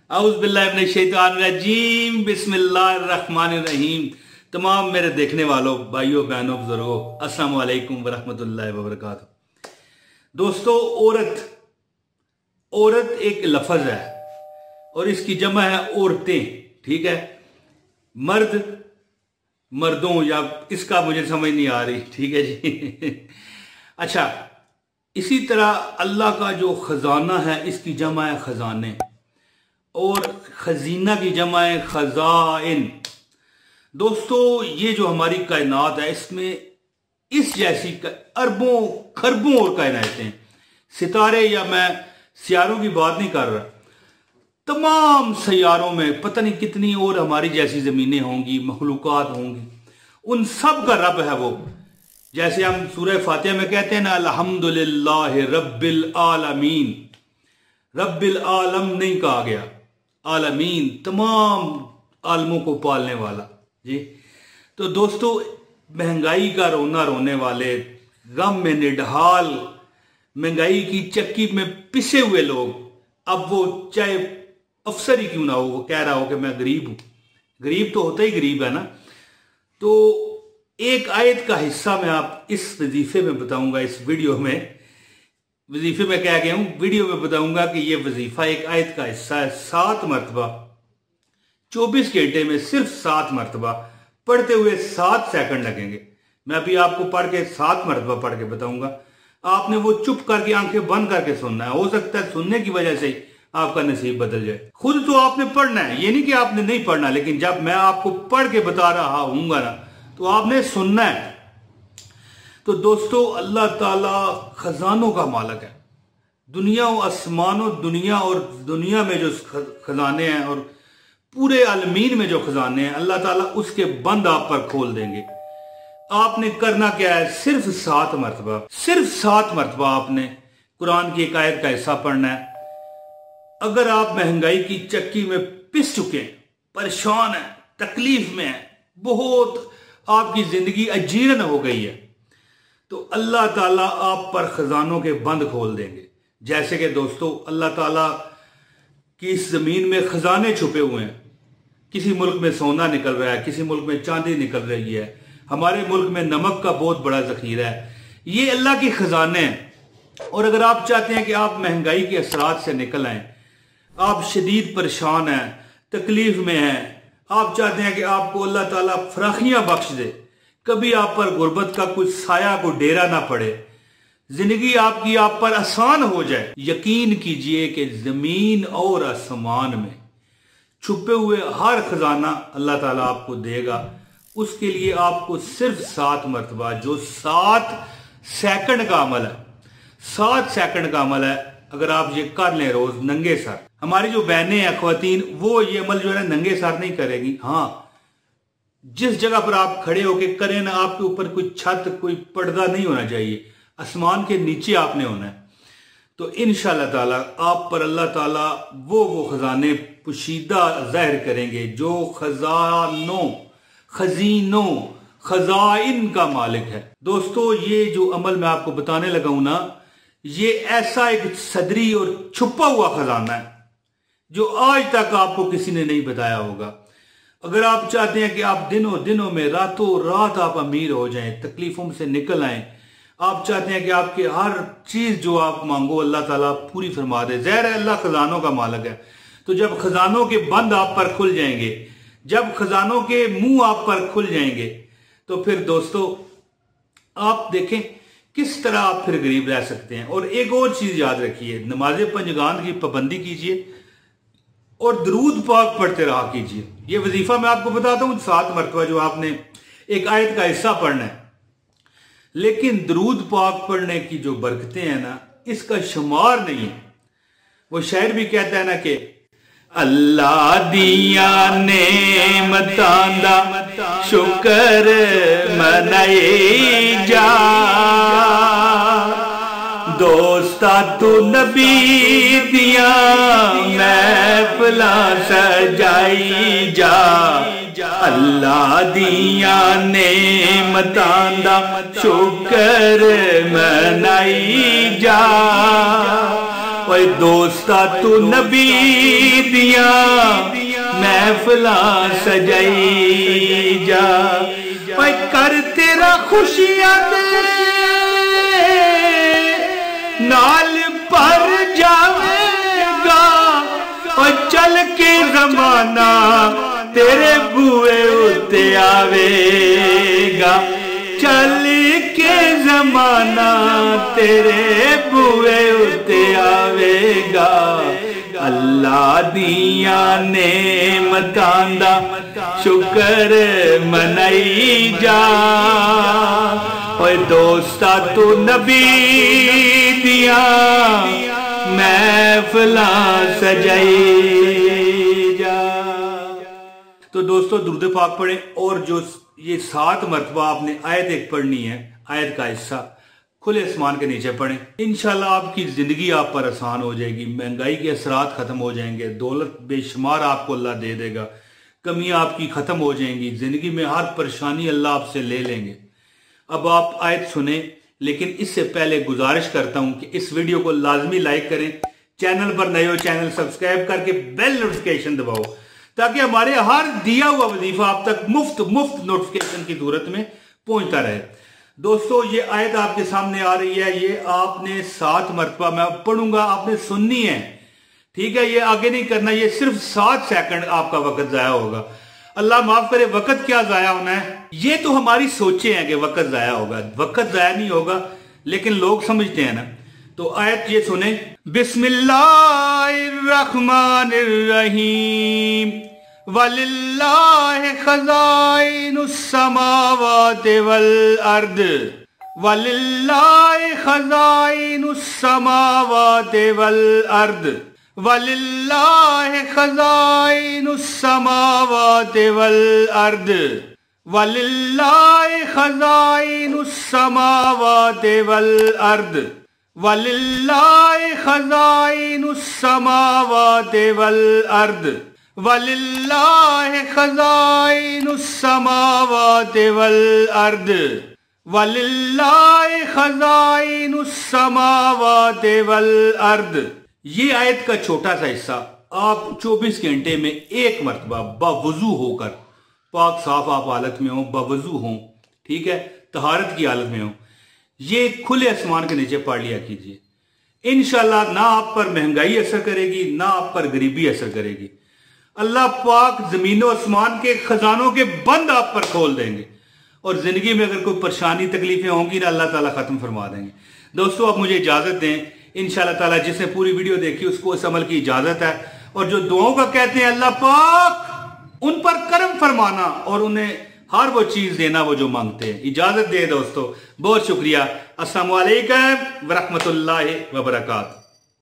औज़ुबिल्लाहिमिनश्शैतानिर्रजीम बिस्मिल्लाहिर्रहमानिर्रहीम। तमाम मेरे देखने वालों, भाइयों, बहनों, बुजुर्गों, अस्सलाम वालेकुम वरहमतुल्लाहि वबरकातुहू। दोस्तों, औरत एक लफ्ज़ है और इसकी जमा है औरतें, ठीक है। मर्द मर्दों, या इसका मुझे समझ नहीं आ रही, ठीक है जी। अच्छा, इसी तरह अल्लाह का जो खजाना है इसकी जमा है खजाने, और खजीना की जमा है खजाइन। दोस्तों, ये जो हमारी कायनात है इसमें इस जैसी अरबों खरबों और कायनातें हैं, सितारे, या मैं सियारों की बात नहीं कर रहा, तमाम सैयारों में पता नहीं कितनी और हमारी जैसी जमीनें होंगी, मखलूकात होंगी। उन सब का रब है वो। जैसे हम सूरह फातिहा में कहते हैं ना, अल्हम्दुलिल्लाह रब्बिल आलमीन। रब्बिल आलम नहीं कहा गया, आलमीन, तमाम आलमों को पालने वाला जी। तो दोस्तों, महंगाई का रोना रोने वाले, गम में निढाल, महंगाई की चक्की में पिसे हुए लोग, अब वो चाहे अफसर ही क्यों ना हो, वो कह रहा हो कि मैं गरीब हूं। गरीब तो होता ही गरीब है ना। तो एक आयत का हिस्सा मैं आप इस वजीफे में बताऊंगा, इस वीडियो में। वजीफे में कह गया हूं, वीडियो में बताऊंगा कि यह वजीफा एक आयत का हिस्सा है। 7 मरतबा 24 घंटे में सिर्फ 7 मरतबा पढ़ते हुए 7 सेकंड लगेंगे। मैं अभी आपको पढ़ के 7 मरतबा पढ़ के बताऊंगा। आपने वो चुप करके आंखें बंद करके सुनना है। हो सकता है सुनने की वजह से आपका नसीब बदल जाए। खुद तो आपने पढ़ना है, ये नहीं कि आपने नहीं पढ़ना, लेकिन जब मैं आपको पढ़ के बता रहा हूंगा ना, तो आपने सुनना है। तो दोस्तों, अल्लाह ताला खजानों का मालिक है। दुनिया और आसमानों, दुनिया और दुनिया में जो खजाने हैं और पूरे आलमीन में जो खजाने हैं, अल्लाह ताला उसके बंद आप पर खोल देंगे। आपने करना क्या है? सिर्फ 7 मरतबा, सिर्फ 7 मरतबा आपने कुरान की एक आयत का हिस्सा पढ़ना है। अगर आप महंगाई की चक्की में पिस चुके हैं, परेशान हैं, तकलीफ में हैं, बहुत आपकी जिंदगी अजीर्ण हो गई है, तो अल्लाह ताला आप पर खजानों के बंद खोल देंगे। जैसे कि दोस्तों, अल्लाह ताला की इस जमीन में खजाने छुपे हुए हैं। किसी मुल्क में सोना निकल रहा है, किसी मुल्क में चांदी निकल रही है, हमारे मुल्क में नमक का बहुत बड़ा जखीरा है। ये अल्लाह के खजाने हैं। और अगर आप चाहते हैं कि आप महंगाई के असरात से निकल आए, आप शदीद परेशान हैं, तकलीफ में हैं, आप चाहते हैं कि आपको अल्लाह ताला फराखियां बख्श दे, कभी आप पर गुर्बत का कुछ साया, को डेरा ना पड़े, जिंदगी आपकी आप पर आसान हो जाए, यकीन कीजिए कि जमीन और आसमान में छुपे हुए हर खजाना अल्लाह ताला आपको देगा। उसके लिए आपको सिर्फ 7 मरतबा, जो 7 सेकंड का अमल है, 7 सेकंड का अमल है, अगर आप ये कर लें रोज नंगे सर। हमारी जो बहनें हैं, ख्वातीन, वो ये अमल जो है नंगे सर नहीं करेगी। हाँ, जिस जगह पर आप खड़े होके करें ना, आपके ऊपर कोई छत, कोई पर्दा नहीं होना चाहिए, आसमान के नीचे आपने होना है। तो इंशाअल्लाह ताला आप पर अल्लाह ताला वो खजाने पुशीदा जाहिर करेंगे जो खजीनों खजाइन का मालिक है। दोस्तों, ये जो अमल मैं आपको बताने लगा हूं ना, ये ऐसा एक सदरी और छुपा हुआ खजाना है जो आज तक आपको किसी ने नहीं बताया होगा। अगर आप चाहते हैं कि आप दिनों में, रातों रात आप अमीर हो जाएं, तकलीफों से निकल आएं, आप चाहते हैं कि आपके हर चीज जो आप मांगो अल्लाह ताला पूरी फरमा दे। ज़ाहिर है अल्लाह खजानों का मालिक है। तो जब खजानों के बंद आप पर खुल जाएंगे, जब खजानों के मुंह आप पर खुल जाएंगे, तो फिर दोस्तों आप देखें किस तरह आप फिर गरीब रह सकते हैं। और एक और चीज याद रखिए, नमाज पंजगान की पाबंदी कीजिए और दरूद पाक पढ़ते रहा कीजिए। ये वजीफा मैं आपको बताता हूं 7 मरतबा, जो आपने एक आयत का हिस्सा पढ़ना है। लेकिन दरूद पाक पढ़ने की जो बरकतें हैं ना, इसका शुमार नहीं है। वो शायर भी कहता है ना कि अल्लाह दिया नेमतां दा शुक्र मनाए जा, दोस्ता तू नबी दिया महफिलां सजाई जा, अल्लाह दिया नेमतां दा शुक्र मनाई जा, ओए दोस्ता तू नबी दिया महफिलां सजाई जा, ओए कर तेरा खुशियां दे नाल पर जावेगा, और चल के जमाना तेरे बुए उते आवेगा, चल के जमाना तेरे बुए उते आवेगा। अल्लाह दिया नेमतां दा शुक्र मनाई जा, ओए दोस्ता तू नबी दिया महफिलां सजाई जा। तो दोस्तों दुरूद पाक पढ़े, और जो ये 7 मरतबा आपने आयत एक पढ़नी है, आयत का हिस्सा खुले आसमान के नीचे पढ़ें। इंशाल्लाह आपकी जिंदगी आप पर आसान हो जाएगी, महंगाई के असरात खत्म हो जाएंगे, दौलत बेशुमार आपको अल्लाह दे देगा, कमियां आपकी खत्म हो जाएंगी, जिंदगी में हर परेशानी अल्लाह आपसे ले लेंगे। अब आप आयत सुने, लेकिन इससे पहले गुजारिश करता हूं कि इस वीडियो को लाजमी लाइक करें, चैनल पर नए हो चैनल सब्सक्राइब करके बेल नोटिफिकेशन दबाओ, ताकि हमारे हर दिया हुआ वजीफा आप तक मुफ्त नोटिफिकेशन की सूरत में पहुंचता रहे। दोस्तों ये आयत आपके सामने आ रही है, ये आपने 7 मरतबा मैं पढ़ूंगा, आपने सुननी है, ठीक है? ये आगे नहीं करना, ये सिर्फ 7 सेकंड आपका वक्त जाया होगा। अल्लाह माफ करे, वक्त क्या जाया होना है, ये तो हमारी सोचे हैं कि वक्त जाया होगा, वक्त जाया नहीं होगा, लेकिन लोग समझते हैं ना। तो आयत ये सुने, बिस्मिल्लाहिर्रहमानिर्रहीम, वलिल्लाहि खज़ाइनुस समावाति वल अर्द, वलिल्लाहि खज़ाइनुस समावाति वल अर्द, वलिल्लाहि खज़ाइनुस समावाति वल अर्द, वलिल्लाहि खज़ाइनुस समावाति वल अर्द, वलिल्लाहि खज़ाइनुस समावाति वल अर्द, वलिल्लाहि खज़ाइनुस समावाति वल अर्द, वलिल्लाहि खज़ाइनुस समावाति वल अर्द। ये आयत का छोटा सा हिस्सा आप 24 घंटे में एक मरतबा बावजू होकर, पाक साफ आप हालत में हो, बावजू हो, ठीक है, तहारत की हालत में हो, ये खुले आसमान के नीचे पढ़ लिया कीजिए। इंशाल्लाह ना आप पर महंगाई असर करेगी, ना आप पर गरीबी असर करेगी। अल्लाह पाक जमीनों आसमान के खजानों के बंद आप पर खोल देंगे, और जिंदगी में अगर कोई परेशानी तकलीफें होंगी ना, अल्लाह ताला खत्म फरमा देंगे। दोस्तों अब मुझे इजाजत दें, इंशाल्लाह ताला जिसने पूरी वीडियो देखी उसको इस अमल की इजाजत है, और जो दुआओं का कहते हैं अल्लाह पाक उन पर करम फरमाना और उन्हें हर वो चीज देना वो जो मांगते हैं। इजाजत दे दोस्तों, बहुत शुक्रिया। अस्सलामु अलैकुम व रहमतुल्लाहि व बरकातहू।